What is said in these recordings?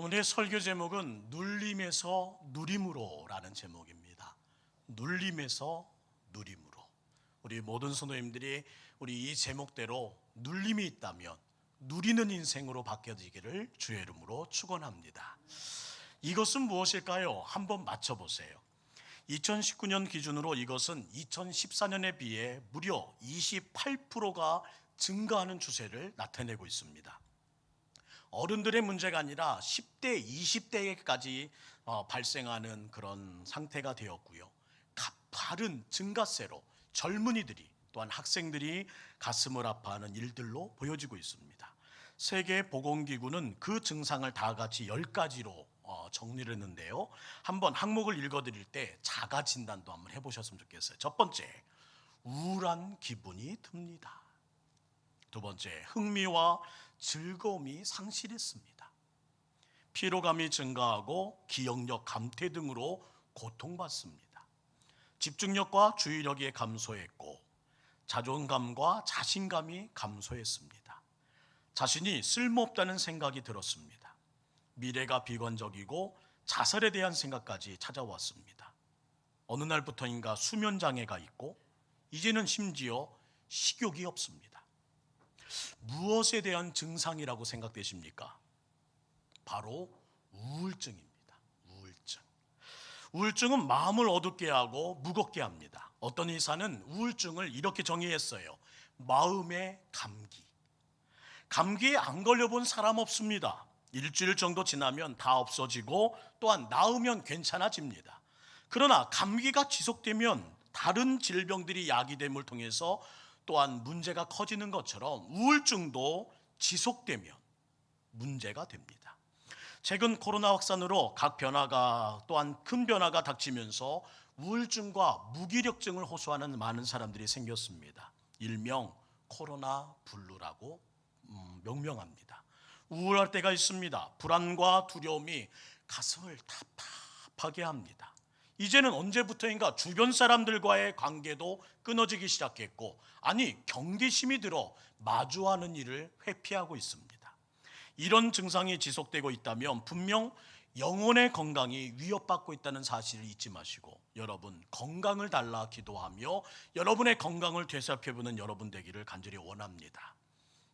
오늘의 설교 제목은 눌림에서 누림으로라는 제목입니다. 눌림에서 누림으로. 우리 모든 성도님들이 우리 이 제목대로 눌림이 있다면 누리는 인생으로 바뀌어지기를 주의 이름으로 축원합니다. 이것은 무엇일까요? 한번 맞춰보세요. 2019년 기준으로 이것은 2014년에 비해 무려 28%가 증가하는 추세를 나타내고 있습니다. 어른들의 문제가 아니라 10대, 20대에까지 발생하는 그런 상태가 되었고요. 가파른 증가세로 젊은이들이 또한 학생들이 가슴을 아파하는 일들로 보여지고 있습니다. 세계보건기구는 그 증상을 다 같이 10가지로 정리를 했는데요. 한번 항목을 읽어드릴 때 자가 진단도 한번 해보셨으면 좋겠어요. 첫 번째, 우울한 기분이 듭니다. 두 번째, 흥미와 즐거움이 상실했습니다. 피로감이 증가하고 기억력 감퇴 등으로 고통받습니다. 집중력과 주의력이 감소했고 자존감과 자신감이 감소했습니다. 자신이 쓸모없다는 생각이 들었습니다. 미래가 비관적이고 자살에 대한 생각까지 찾아왔습니다. 어느 날부터인가 수면 장애가 있고 이제는 심지어 식욕이 없습니다. 무엇에 대한 증상이라고 생각되십니까? 바로 우울증입니다. 우울증은 마음을 어둡게 하고 무겁게 합니다. 어떤 의사는 우울증을 이렇게 정의했어요. 마음의 감기. 감기에 안 걸려본 사람 없습니다. 일주일 정도 지나면 다 없어지고 또한 나으면 괜찮아집니다. 그러나 감기가 지속되면 다른 질병들이 야기됨을 통해서 또한 문제가 커지는 것처럼 우울증도 지속되면 문제가 됩니다. 최근 코로나 확산으로 각 변화가 또한 큰 변화가 닥치면서 우울증과 무기력증을 호소하는 많은 사람들이 생겼습니다. 일명 코로나 블루라고 명명합니다. 우울할 때가 있습니다. 불안과 두려움이 가슴을 답답하게 합니다. 이제는 언제부터인가 주변 사람들과의 관계도 끊어지기 시작했고, 아니 경계심이 들어 마주하는 일을 회피하고 있습니다. 이런 증상이 지속되고 있다면 분명 영혼의 건강이 위협받고 있다는 사실을 잊지 마시고 여러분 건강을 달라 기도하며 여러분의 건강을 되살펴보는 여러분 되기를 간절히 원합니다.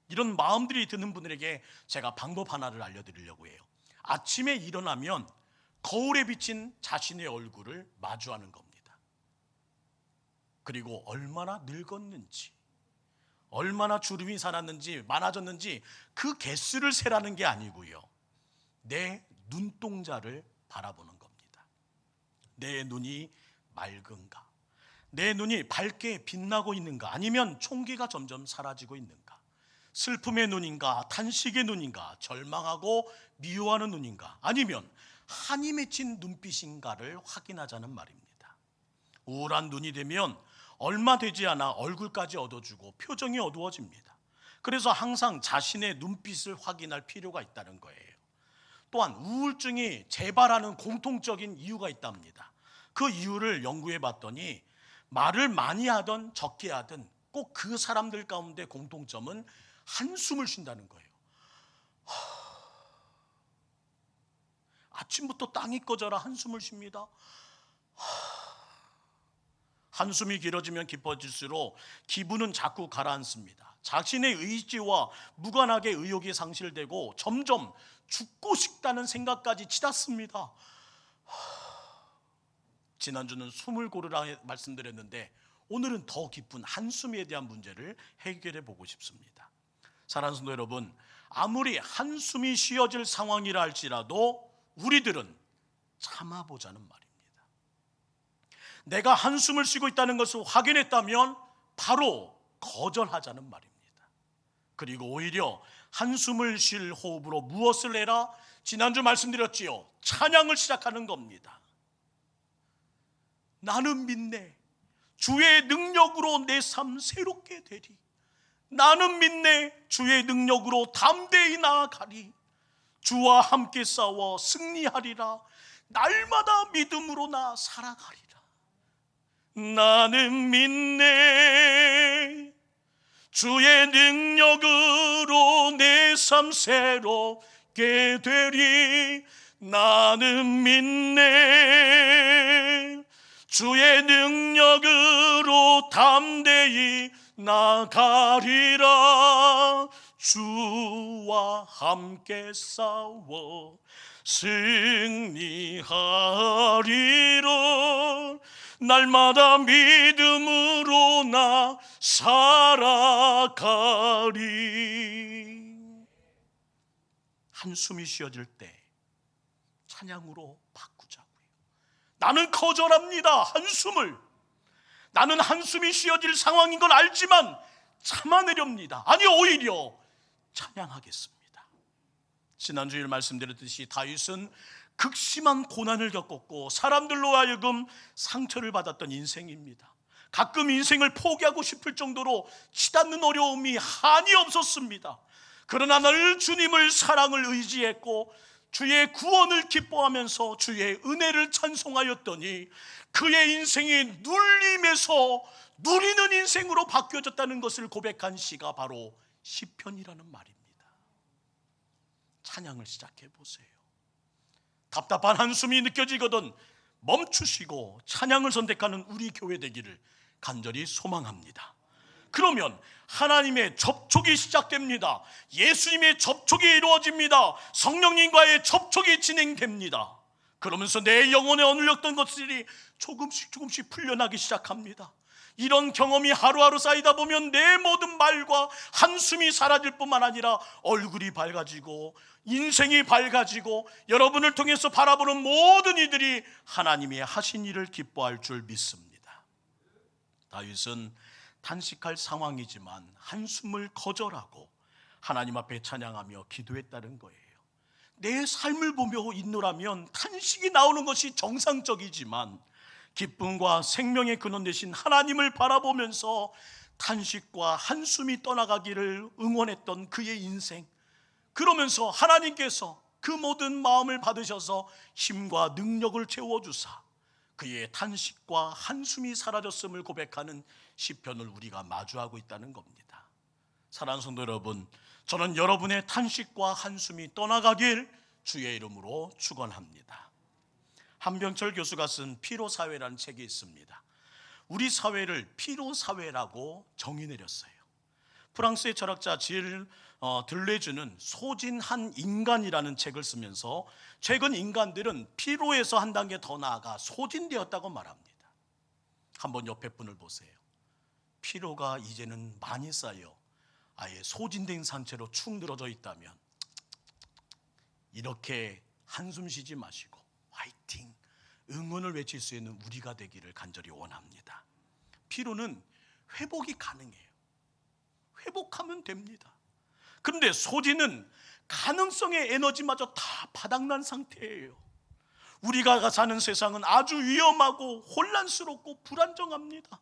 이런 마음들이 드는 분들에게 제가 방법 하나를 알려드리려고 해요. 아침에 일어나면 거울에 비친 자신의 얼굴을 마주하는 겁니다. 그리고 얼마나 늙었는지, 얼마나 주름이 살았는지 많아졌는지 그 개수를 세라는 게 아니고요. 내 눈동자를 바라보는 겁니다. 내 눈이 맑은가? 내 눈이 밝게 빛나고 있는가? 아니면 총기가 점점 사라지고 있는가? 슬픔의 눈인가? 탄식의 눈인가? 절망하고 미워하는 눈인가? 아니면 한이 맺힌 눈빛인가를 확인하자는 말입니다. 우울한 눈이 되면 얼마 되지 않아 얼굴까지 어두워지고 표정이 어두워집니다. 그래서 항상 자신의 눈빛을 확인할 필요가 있다는 거예요. 또한 우울증이 재발하는 공통적인 이유가 있답니다. 그 이유를 연구해 봤더니 말을 많이 하든 적게 하든 꼭 그 사람들 가운데 공통점은 한숨을 쉰다는 거예요. 아침부터 땅이 꺼져라 한숨을 쉽니다. 한숨이 길어지면 깊어질수록 기분은 자꾸 가라앉습니다. 자신의 의지와 무관하게 의욕이 상실되고 점점 죽고 싶다는 생각까지 치닫습니다. 지난주는 숨을 고르라 말씀드렸는데 오늘은 더 깊은 한숨에 대한 문제를 해결해 보고 싶습니다. 사랑하는 성도 여러분, 아무리 한숨이 쉬어질 상황이라 할지라도 우리들은 참아보자는 말입니다. 내가 한숨을 쉬고 있다는 것을 확인했다면 바로 거절하자는 말입니다. 그리고 오히려 한숨을 쉴 호흡으로 무엇을 해라? 지난주 말씀드렸지요. 찬양을 시작하는 겁니다. 나는 믿네. 주의 능력으로 내 삶 새롭게 되리. 나는 믿네. 주의 능력으로 담대히 나아가리. 주와 함께 싸워 승리하리라. 날마다 믿음으로 나 살아가리라. 나는 믿네. 주의 능력으로 내 삶 새롭게 걷게 되리 나는 믿네. 주의 능력으로 담대히 나가리라. 주와 함께 싸워 승리하리라. 날마다 믿음으로 나 살아가리. 한숨이 쉬어질 때 찬양으로 바꾸자고요. 나는 거절합니다. 한숨을. 나는 한숨이 쉬어질 상황인 걸 알지만 참아내렵니다. 아니, 오히려 찬양하겠습니다. 지난주에 말씀드렸듯이 다윗은 극심한 고난을 겪었고 사람들로 하여금 상처를 받았던 인생입니다. 가끔 인생을 포기하고 싶을 정도로 치닫는 어려움이 한이 없었습니다. 그러나 늘 주님을 사랑을 의지했고 주의 구원을 기뻐하면서 주의 은혜를 찬송하였더니 그의 인생이 눌림에서 누리는 인생으로 바뀌어졌다는 것을 고백한 시가 바로 시편이라는 말입니다. 찬양을 시작해 보세요. 답답한 한숨이 느껴지거든 멈추시고 찬양을 선택하는 우리 교회 되기를 간절히 소망합니다. 그러면 하나님의 접촉이 시작됩니다. 예수님의 접촉이 이루어집니다. 성령님과의 접촉이 진행됩니다. 그러면서 내 영혼에 어눌렸던 것들이 조금씩 풀려나기 시작합니다. 이런 경험이 하루하루 쌓이다 보면 내 모든 말과 한숨이 사라질 뿐만 아니라 얼굴이 밝아지고 인생이 밝아지고 여러분을 통해서 바라보는 모든 이들이 하나님이 하신 일을 기뻐할 줄 믿습니다. 다윗은 탄식할 상황이지만 한숨을 거절하고 하나님 앞에 찬양하며 기도했다는 거예요. 내 삶을 보며 있노라면 탄식이 나오는 것이 정상적이지만 기쁨과 생명의 근원 되신 하나님을 바라보면서 탄식과 한숨이 떠나가기를 응원했던 그의 인생, 그러면서 하나님께서 그 모든 마음을 받으셔서 힘과 능력을 채워주사 그의 탄식과 한숨이 사라졌음을 고백하는 시편을 우리가 마주하고 있다는 겁니다. 사랑하는 성도 여러분, 저는 여러분의 탄식과 한숨이 떠나가길 주의 이름으로 축원합니다. 한병철 교수가 쓴 피로사회라는 책이 있습니다. 우리 사회를 피로사회라고 정의 내렸어요. 프랑스의 철학자 질 들레주는 소진한 인간이라는 책을 쓰면서 최근 인간들은 피로에서 한 단계 더 나아가 소진되었다고 말합니다. 한번 옆에 분을 보세요. 피로가 이제는 많이 쌓여 아예 소진된 상태로 축 늘어져 있다면 이렇게 한숨 쉬지 마시고 화이팅, 응원을 외칠 수 있는 우리가 되기를 간절히 원합니다. 피로는 회복이 가능해요. 회복하면 됩니다. 그런데 소진은 가능성의 에너지마저 다 바닥난 상태예요. 우리가 사는 세상은 아주 위험하고 혼란스럽고 불안정합니다.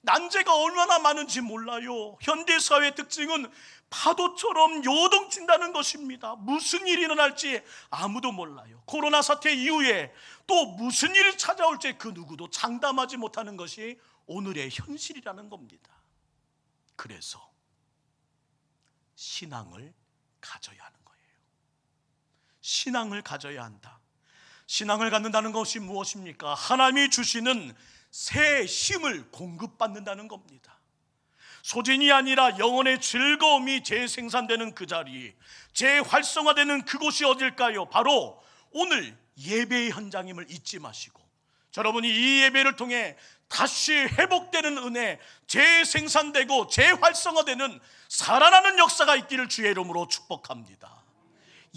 난제가 얼마나 많은지 몰라요. 현대사회의 특징은 파도처럼 요동친다는 것입니다. 무슨 일이 일어날지 아무도 몰라요. 코로나 사태 이후에 또 무슨 일이 찾아올지 그 누구도 장담하지 못하는 것이 오늘의 현실이라는 겁니다. 그래서 신앙을 가져야 하는 거예요. 신앙을 가져야 한다. 신앙을 갖는다는 것이 무엇입니까? 하나님이 주시는 새 힘을 공급받는다는 겁니다. 소진이 아니라 영혼의 즐거움이 재생산되는 그 자리, 재활성화되는 그곳이 어딜까요? 바로 오늘 예배의 현장임을 잊지 마시고 여러분이 이 예배를 통해 다시 회복되는 은혜, 재생산되고 재활성화되는 살아나는 역사가 있기를 주의 이름으로 축복합니다.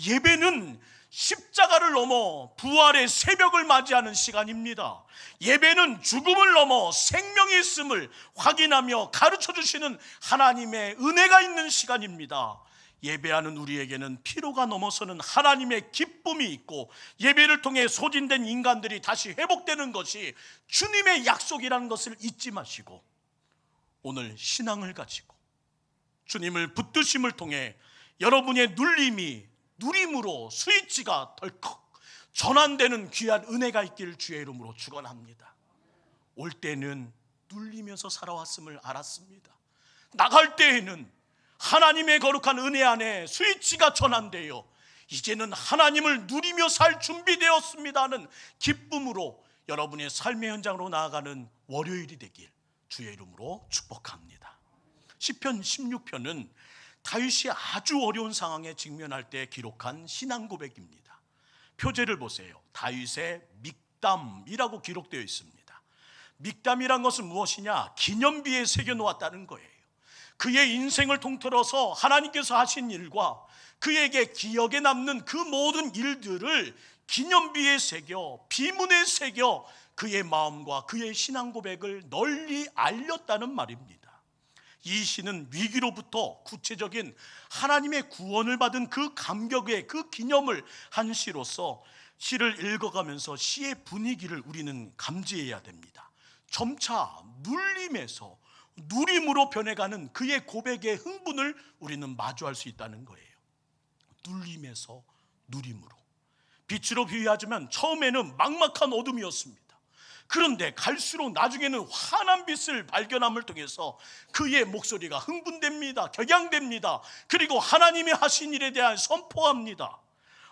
예배는 십자가를 넘어 부활의 새벽을 맞이하는 시간입니다. 예배는 죽음을 넘어 생명이 있음을 확인하며 가르쳐 주시는 하나님의 은혜가 있는 시간입니다. 예배하는 우리에게는 피로가 넘어서는 하나님의 기쁨이 있고 예배를 통해 소진된 인간들이 다시 회복되는 것이 주님의 약속이라는 것을 잊지 마시고 오늘 신앙을 가지고 주님을 붙드심을 통해 여러분의 누림으로 스위치가 덜컥 전환되는 귀한 은혜가 있기를 주의 이름으로 축원합니다. 올 때는 눌리면서 살아왔음을 알았습니다. 나갈 때에는 하나님의 거룩한 은혜 안에 스위치가 전환되어 이제는 하나님을 누리며 살 준비되었습니다 하는 기쁨으로 여러분의 삶의 현장으로 나아가는 월요일이 되길 주의 이름으로 축복합니다. 시편 16편은 다윗이 아주 어려운 상황에 직면할 때 기록한 신앙 고백입니다. 표제를 보세요. 다윗의 믹담이라고 기록되어 있습니다. 믹담이란 것은 무엇이냐? 기념비에 새겨놓았다는 거예요. 그의 인생을 통틀어서 하나님께서 하신 일과 그에게 기억에 남는 그 모든 일들을 기념비에 새겨, 비문에 새겨 그의 마음과 그의 신앙 고백을 널리 알렸다는 말입니다. 이 시는 위기로부터 구체적인 하나님의 구원을 받은 그 감격의 그 기념을 한 시로서 시를 읽어가면서 시의 분위기를 우리는 감지해야 됩니다. 점차 눌림에서 누림으로 변해가는 그의 고백의 흥분을 우리는 마주할 수 있다는 거예요. 눌림에서 누림으로. 빛으로 비유하자면 처음에는 막막한 어둠이었습니다. 그런데 갈수록 나중에는 환한 빛을 발견함을 통해서 그의 목소리가 흥분됩니다. 격양됩니다. 그리고 하나님이 하신 일에 대한 선포합니다.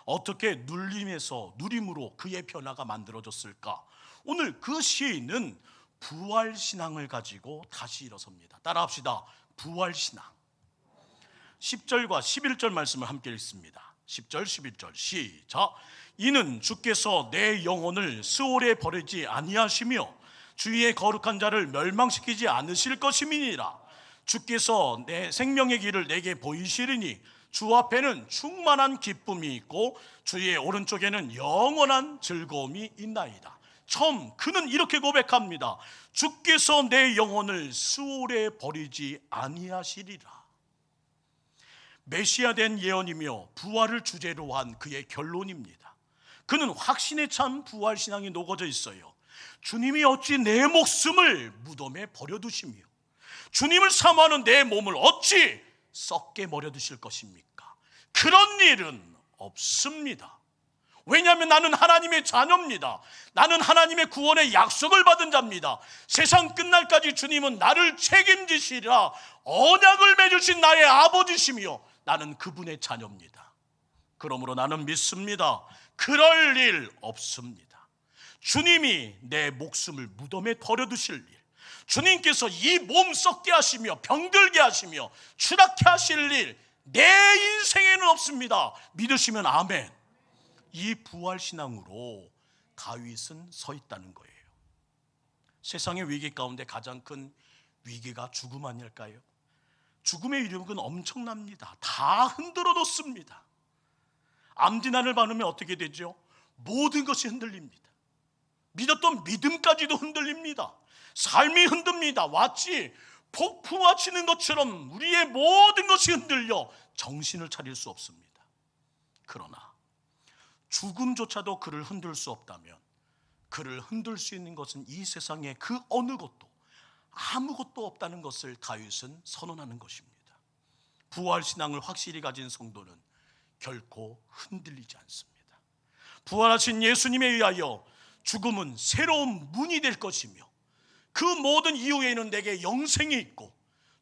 어떻게 눌림에서 누림으로 그의 변화가 만들어졌을까? 오늘 그 시인은 부활신앙을 가지고 다시 일어섭니다. 따라합시다. 부활신앙. 10절과 11절 말씀을 함께 읽습니다. 10절 11절 시작. 이는 주께서 내 영혼을 스올에 버리지 아니하시며 주의 거룩한 자를 멸망시키지 않으실 것임이니라. 주께서 내 생명의 길을 내게 보이시리니 주 앞에는 충만한 기쁨이 있고 주의 오른쪽에는 영원한 즐거움이 있나이다. 처음 그는 이렇게 고백합니다. 주께서 내 영혼을 스올에 버리지 아니하시리라. 메시아 된 예언이며 부활을 주제로 한 그의 결론입니다. 그는 확신에 찬 부활신앙이 녹아져 있어요. 주님이 어찌 내 목숨을 무덤에 버려두시며 주님을 사모하는 내 몸을 어찌 썩게 버려두실 것입니까? 그런 일은 없습니다. 왜냐하면 나는 하나님의 자녀입니다. 나는 하나님의 구원의 약속을 받은 자입니다. 세상 끝날까지 주님은 나를 책임지시리라 언약을 맺으신 나의 아버지시며 나는 그분의 자녀입니다. 그러므로 나는 믿습니다. 그럴 일 없습니다. 주님이 내 목숨을 무덤에 버려두실 일, 주님께서 이 몸 썩게 하시며 병들게 하시며 추락케 하실 일 내 인생에는 없습니다. 믿으시면 아멘. 이 부활신앙으로 다윗은 서 있다는 거예요. 세상의 위기 가운데 가장 큰 위기가 죽음 아닐까요? 죽음의 위력은 엄청납니다. 다 흔들어 놓습니다. 암진단을 받으면 어떻게 되죠? 모든 것이 흔들립니다. 믿었던 믿음까지도 흔들립니다. 삶이 흔듭니다. 마치 폭풍아 치는 것처럼 우리의 모든 것이 흔들려 정신을 차릴 수 없습니다. 그러나 죽음조차도 그를 흔들 수 없다면 그를 흔들 수 있는 것은 이 세상에 그 어느 것도 아무것도 없다는 것을 다윗은 선언하는 것입니다. 부활신앙을 확실히 가진 성도는 결코 흔들리지 않습니다. 부활하신 예수님에 의하여 죽음은 새로운 문이 될 것이며 그 모든 이후에는 내게 영생이 있고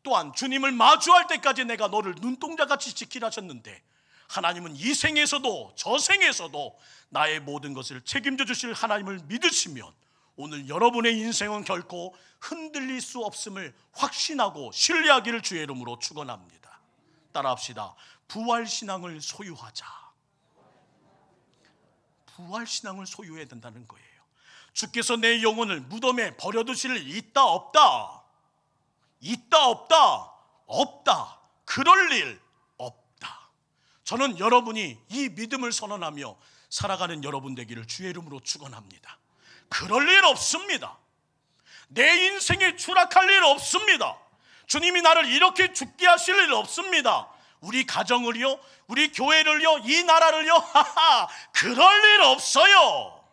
또한 주님을 마주할 때까지 내가 너를 눈동자같이 지키라 하셨는데 하나님은 이 생에서도 저 생에서도 나의 모든 것을 책임져 주실 하나님을 믿으시면 오늘 여러분의 인생은 결코 흔들릴 수 없음을 확신하고 신뢰하기를 주의 이름으로 축원합니다. 따라합시다. 부활신앙을 소유하자. 부활신앙을 소유해야 된다는 거예요. 주께서 내 영혼을 무덤에 버려두실 일 있다 없다? 있다 없다? 없다. 그럴 일 없다. 저는 여러분이 이 믿음을 선언하며 살아가는 여러분 되기를 주의 이름으로 축원합니다. 그럴 일 없습니다. 내 인생에 추락할 일 없습니다. 주님이 나를 이렇게 죽게 하실 일 없습니다. 우리 가정을요, 우리 교회를요, 이 나라를요, 그럴 일 없어요.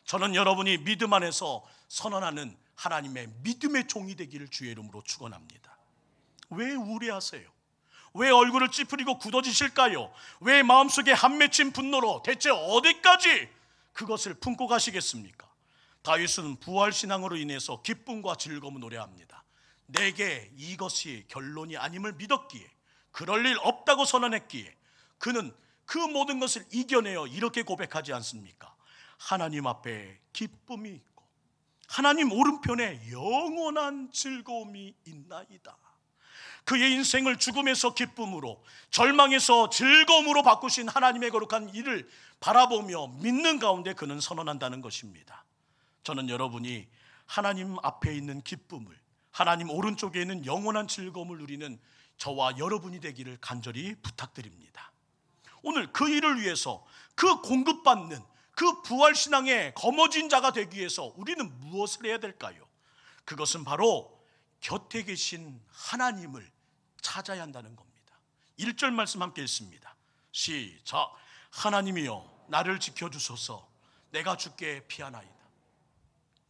저는 여러분이 믿음 안에서 선언하는 하나님의 믿음의 종이 되기를 주의 이름으로 축원합니다. 왜 우려하세요? 왜 얼굴을 찌푸리고 굳어지실까요? 왜 마음속에 한 맺힌 분노로 대체 어디까지 그것을 품고 가시겠습니까? 다윗은 부활신앙으로 인해서 기쁨과 즐거움을 노래합니다. 내게 이것이 결론이 아님을 믿었기에, 그럴 일 없다고 선언했기에 그는 그 모든 것을 이겨내어 이렇게 고백하지 않습니까? 하나님 앞에 기쁨이 있고 하나님 오른편에 영원한 즐거움이 있나이다. 그의 인생을 죽음에서 기쁨으로, 절망에서 즐거움으로 바꾸신 하나님의 거룩한 일을 바라보며 믿는 가운데 그는 선언한다는 것입니다. 저는 여러분이 하나님 앞에 있는 기쁨을, 하나님 오른쪽에 있는 영원한 즐거움을 누리는 저와 여러분이 되기를 간절히 부탁드립니다. 오늘 그 일을 위해서, 그 공급받는 그 부활신앙의 거머쥔 자가 되기 위해서 우리는 무엇을 해야 될까요? 그것은 바로 곁에 계신 하나님을 찾아야 한다는 겁니다. 1절 말씀 함께 읽습니다. 시작. 하나님이여 나를 지켜주소서. 내가 주께 피하나이다.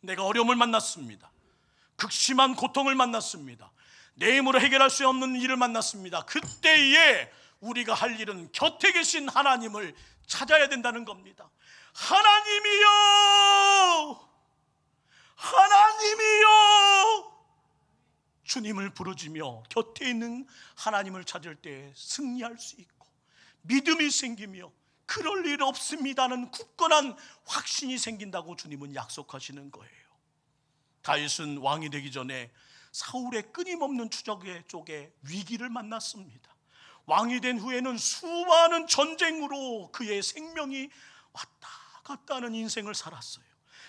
내가 어려움을 만났습니다. 극심한 고통을 만났습니다. 내 힘으로 해결할 수 없는 일을 만났습니다. 그때에 우리가 할 일은 곁에 계신 하나님을 찾아야 된다는 겁니다. 하나님이여, 하나님이여. 주님을 부르짖으며 곁에 있는 하나님을 찾을 때 승리할 수 있고 믿음이 생기며 그럴 일 없습니다는 굳건한 확신이 생긴다고 주님은 약속하시는 거예요. 다윗은 왕이 되기 전에 사울의 끊임없는 추적의 쪽에 위기를 만났습니다. 왕이 된 후에는 수많은 전쟁으로 그의 생명이 왔다 갔다 하는 인생을 살았어요.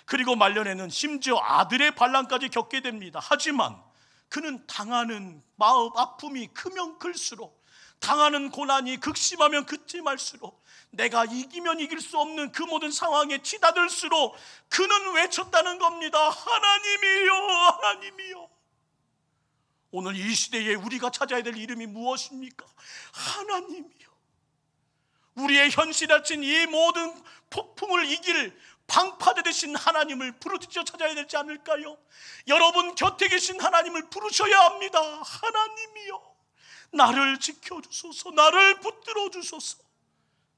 그리고 말년에는 심지어 아들의 반란까지 겪게 됩니다. 하지만 그는 당하는 마음 아픔이 크면 클수록, 당하는 고난이 극심하면 극심할수록, 내가 이기면 이길 수 없는 그 모든 상황에 치닫을수록 그는 외쳤다는 겁니다. 하나님이여, 하나님이여. 오늘 이 시대에 우리가 찾아야 될 이름이 무엇입니까? 하나님이여. 우리의 현실화친 이 모든 폭풍을 이길 방파제 되신 하나님을 부르짖어 찾아야 되지 않을까요? 여러분 곁에 계신 하나님을 부르셔야 합니다. 하나님이여 나를 지켜주소서, 나를 붙들어 주소서.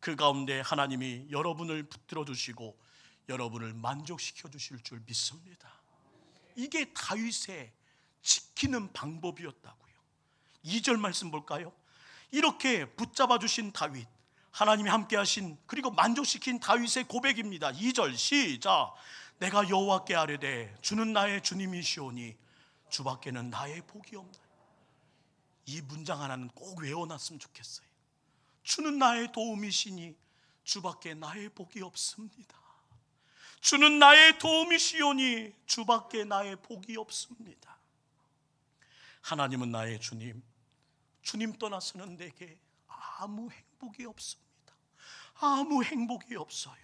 그 가운데 하나님이 여러분을 붙들어 주시고 여러분을 만족시켜 주실 줄 믿습니다. 이게 다윗의 지키는 방법이었다고요. 2절 말씀 볼까요? 이렇게 붙잡아 주신 다윗, 하나님이 함께 하신 그리고 만족시킨 다윗의 고백입니다. 2절 시작. 내가 여호와께 아뢰되 주는 나의 주님이시오니 주밖에는 나의 복이 없나요. 이 문장 하나는 꼭 외워놨으면 좋겠어요. 주는 나의 도움이시니 주밖에 나의 복이 없습니다. 주는 나의 도움이시오니 주밖에 나의 복이 없습니다. 하나님은 나의 주님, 주님 떠나서는 내게 아무 행복이 없습니다. 아무 행복이 없어요.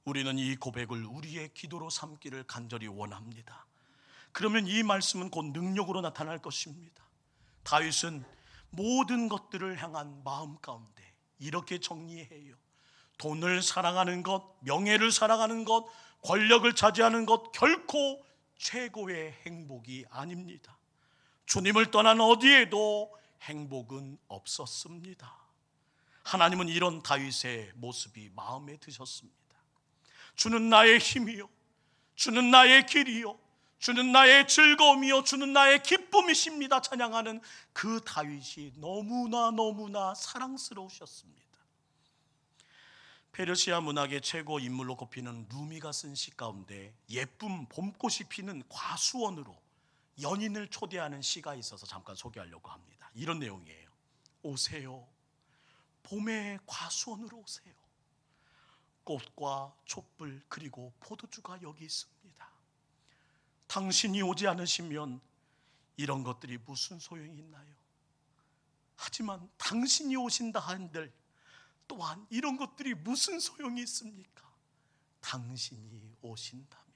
우리는 이 고백을 우리의 기도로 삼기를 간절히 원합니다. 그러면 이 말씀은 곧 능력으로 나타날 것입니다. 다윗은 모든 것들을 향한 마음 가운데 이렇게 정리해요. 돈을 사랑하는 것, 명예를 사랑하는 것, 권력을 차지하는 것 결코 최고의 행복이 아닙니다. 주님을 떠난 어디에도 행복은 없었습니다. 하나님은 이런 다윗의 모습이 마음에 드셨습니다. 주는 나의 힘이요, 주는 나의 길이요, 주는 나의 즐거움이요, 주는 나의 기쁨이십니다 찬양하는 그 다윗이 너무나 사랑스러우셨습니다. 페르시아 문학의 최고 인물로 꼽히는 루미가 쓴 시 가운데 예쁜 봄꽃이 피는 과수원으로 연인을 초대하는 시가 있어서 잠깐 소개하려고 합니다. 이런 내용이에요. 오세요, 봄의 과수원으로 오세요. 꽃과 촛불 그리고 포도주가 여기 있습니다. 당신이 오지 않으시면 이런 것들이 무슨 소용이 있나요? 하지만 당신이 오신다 한들 또한 이런 것들이 무슨 소용이 있습니까? 당신이 오신다면.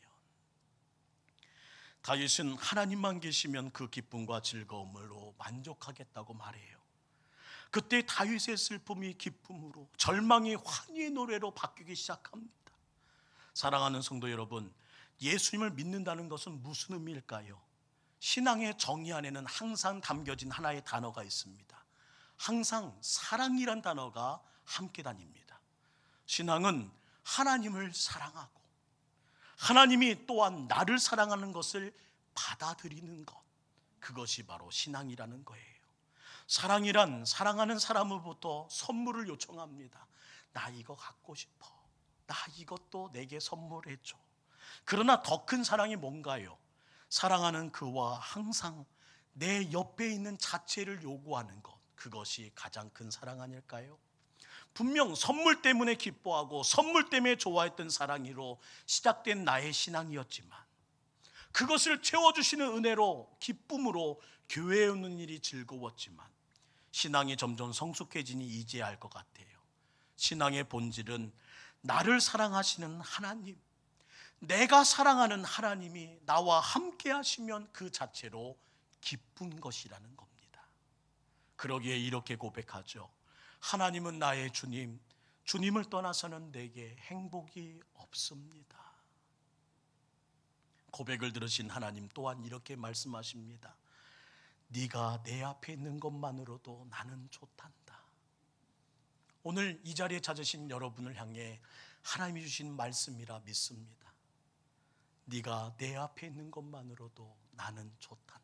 다윗은 하나님만 계시면 그 기쁨과 즐거움으로 만족하겠다고 말해요. 그때 다윗의 슬픔이 기쁨으로, 절망이 환희의 노래로 바뀌기 시작합니다. 사랑하는 성도 여러분, 예수님을 믿는다는 것은 무슨 의미일까요? 신앙의 정의 안에는 항상 담겨진 하나의 단어가 있습니다. 항상 사랑이란 단어가 함께 다닙니다. 신앙은 하나님을 사랑하고 하나님이 또한 나를 사랑하는 것을 받아들이는 것, 그것이 바로 신앙이라는 거예요. 사랑이란 사랑하는 사람으로부터 선물을 요청합니다. 나 이거 갖고 싶어. 나 이것도 내게 선물해줘. 그러나 더 큰 사랑이 뭔가요? 사랑하는 그와 항상 내 옆에 있는 자체를 요구하는 것, 그것이 가장 큰 사랑 아닐까요? 분명 선물 때문에 기뻐하고 선물 때문에 좋아했던 사랑으로 시작된 나의 신앙이었지만, 그것을 채워주시는 은혜로 기쁨으로 교회에 오는 일이 즐거웠지만, 신앙이 점점 성숙해지니 이제야 알 것 같아요. 신앙의 본질은 나를 사랑하시는 하나님, 내가 사랑하는 하나님이 나와 함께 하시면 그 자체로 기쁜 것이라는 겁니다. 그러기에 이렇게 고백하죠. 하나님은 나의 주님, 주님을 떠나서는 내게 행복이 없습니다. 고백을 들으신 하나님 또한 이렇게 말씀하십니다. 네가 내 앞에 있는 것만으로도 나는 좋단다. 오늘 이 자리에 찾으신 여러분을 향해 하나님이 주신 말씀이라 믿습니다. 네가 내 앞에 있는 것만으로도 나는 좋단다.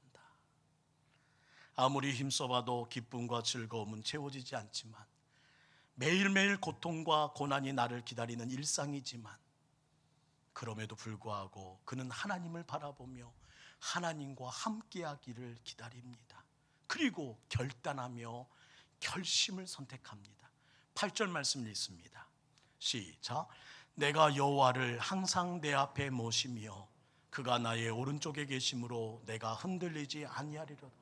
아무리 힘써봐도 기쁨과 즐거움은 채워지지 않지만, 매일매일 고통과 고난이 나를 기다리는 일상이지만, 그럼에도 불구하고 그는 하나님을 바라보며 하나님과 함께하기를 기다립니다. 그리고 결단하며 결심을 선택합니다. 8절 말씀 읽습니다. 시작. 내가 여호와를 항상 내 앞에 모시며 그가 나의 오른쪽에 계심으로 내가 흔들리지 아니하리로다.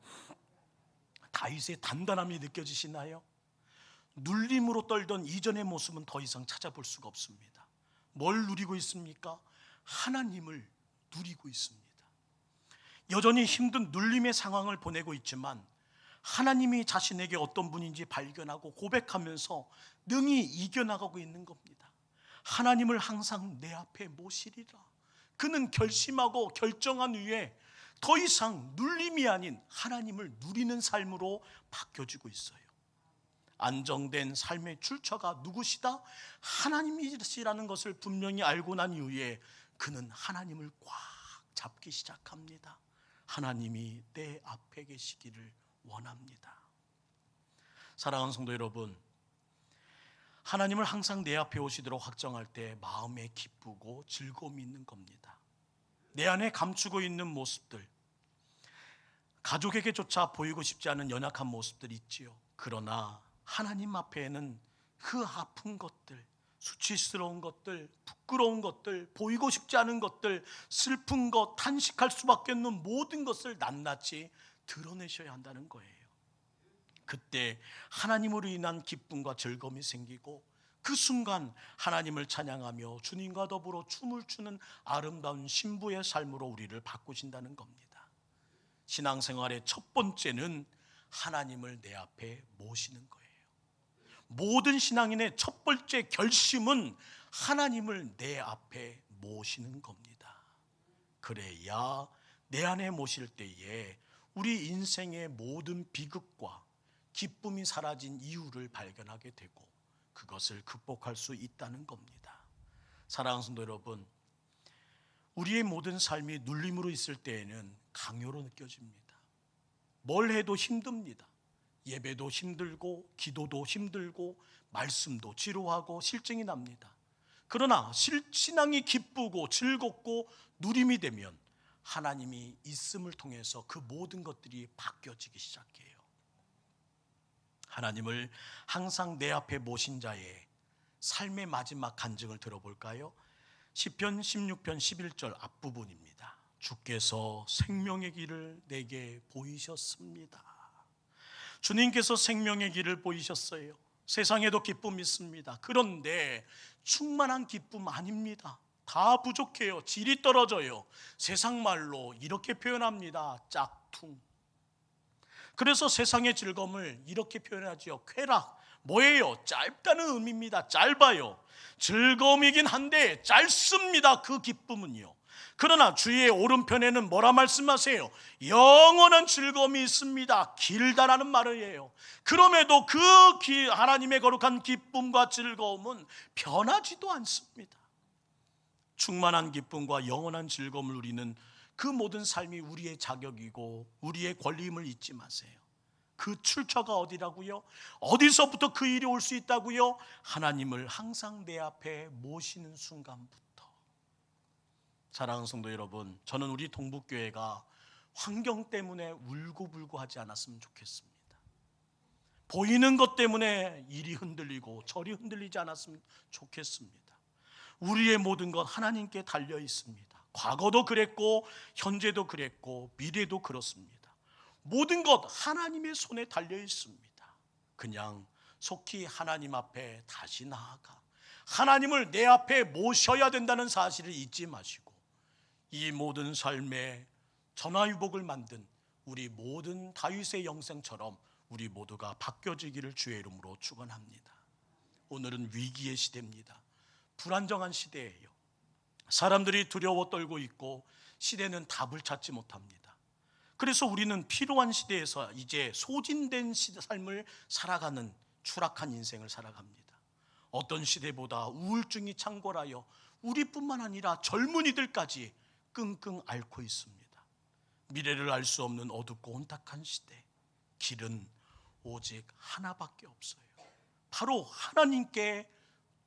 다윗의 단단함이 느껴지시나요? 눌림으로 떨던 이전의 모습은 더 이상 찾아볼 수가 없습니다. 뭘 누리고 있습니까? 하나님을 누리고 있습니다. 여전히 힘든 눌림의 상황을 보내고 있지만 하나님이 자신에게 어떤 분인지 발견하고 고백하면서 능히 이겨나가고 있는 겁니다. 하나님을 항상 내 앞에 모시리라. 그는 결심하고 결정한 후에 더 이상 눌림이 아닌 하나님을 누리는 삶으로 바뀌어지고 있어요. 안정된 삶의 출처가 누구시다? 하나님이시라는 것을 분명히 알고 난 이후에 그는 하나님을 꽉 잡기 시작합니다. 하나님이 내 앞에 계시기를 원합니다. 사랑하는 성도 여러분, 하나님을 항상 내 앞에 오시도록 확정할 때 마음에 기쁘고 즐거움이 있는 겁니다. 내 안에 감추고 있는 모습들, 가족에게조차 보이고 싶지 않은 연약한 모습들이 있지요. 그러나 하나님 앞에는 그 아픈 것들, 수치스러운 것들, 부끄러운 것들, 보이고 싶지 않은 것들, 슬픈 것, 탄식할 수밖에 없는 모든 것을 낱낱이 드러내셔야 한다는 거예요. 그때 하나님으로 인한 기쁨과 즐거움이 생기고, 그 순간 하나님을 찬양하며 주님과 더불어 춤을 추는 아름다운 신부의 삶으로 우리를 바꾸신다는 겁니다. 신앙생활의 첫 번째는 하나님을 내 앞에 모시는 거예요. 모든 신앙인의 첫 번째 결심은 하나님을 내 앞에 모시는 겁니다. 그래야 내 안에 모실 때에 우리 인생의 모든 비극과 기쁨이 사라진 이유를 발견하게 되고 그것을 극복할 수 있다는 겁니다. 사랑하는 성도 여러분, 우리의 모든 삶이 눌림으로 있을 때에는 강요로 느껴집니다. 뭘 해도 힘듭니다. 예배도 힘들고 기도도 힘들고 말씀도 지루하고 실증이 납니다. 그러나 신앙이 기쁘고 즐겁고 누림이 되면 하나님이 있음을 통해서 그 모든 것들이 바뀌어지기 시작해요. 하나님을 항상 내 앞에 모신 자의 삶의 마지막 간증을 들어볼까요? 시편 16편 11절 앞부분입니다. 주께서 생명의 길을 내게 보이셨습니다. 주님께서 생명의 길을 보이셨어요. 세상에도 기쁨이 있습니다. 그런데 충만한 기쁨 아닙니다. 다 부족해요. 질이 떨어져요. 세상 말로 이렇게 표현합니다. 짝퉁. 그래서 세상의 즐거움을 이렇게 표현하지요. 쾌락. 뭐예요? 짧다는 의미입니다. 짧아요. 즐거움이긴 한데 짧습니다. 그 기쁨은요. 그러나 주의 오른편에는 뭐라 말씀하세요? 영원한 즐거움이 있습니다. 길다라는 말이에요. 그럼에도 그 하나님의 거룩한 기쁨과 즐거움은 변하지도 않습니다. 충만한 기쁨과 영원한 즐거움을 누리는 그 모든 삶이 우리의 자격이고 우리의 권리임을 잊지 마세요. 그 출처가 어디라고요? 어디서부터 그 일이 올 수 있다고요? 하나님을 항상 내 앞에 모시는 순간부터. 사랑하는 성도 여러분, 저는 우리 동북교회가 환경 때문에 울고불고 하지 않았으면 좋겠습니다. 보이는 것 때문에 이리 흔들리고 저리 흔들리지 않았으면 좋겠습니다. 우리의 모든 것 하나님께 달려 있습니다. 과거도 그랬고 현재도 그랬고 미래도 그렇습니다. 모든 것 하나님의 손에 달려 있습니다. 그냥 속히 하나님 앞에 다시 나아가 하나님을 내 앞에 모셔야 된다는 사실을 잊지 마시고 이 모든 삶의 전화위복을 만든 우리 모든 다윗의 영생처럼 우리 모두가 바뀌어지기를 주의 이름으로 축원합니다. 오늘은 위기의 시대입니다. 불안정한 시대예요. 사람들이 두려워 떨고 있고 시대는 답을 찾지 못합니다. 그래서 우리는 필요한 시대에서 이제 소진된 삶을 살아가는 추락한 인생을 살아갑니다. 어떤 시대보다 우울증이 창궐하여 우리뿐만 아니라 젊은이들까지 끙끙 앓고 있습니다. 미래를 알 수 없는 어둡고 혼탁한 시대. 길은 오직 하나밖에 없어요. 바로 하나님께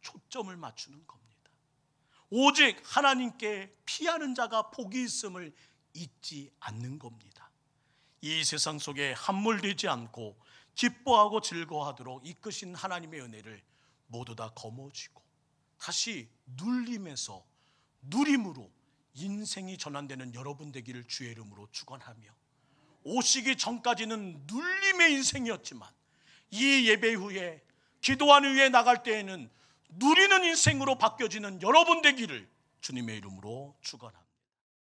초점을 맞추는 겁니다. 오직 하나님께 피하는 자가 복이 있음을 잊지 않는 겁니다. 이 세상 속에 함몰되지 않고 기뻐하고 즐거워하도록 이끄신 하나님의 은혜를 모두 다 거머쥐고 다시 눌림에서 누림으로 인생이 전환되는 여러분 되기를 주의 이름으로 축원하며, 오시기 전까지는 눌림의 인생이었지만 이 예배 후에 기도하는 후에 나갈 때에는 누리는 인생으로 바뀌어지는 여러분 되기를 주님의 이름으로 축원합니다.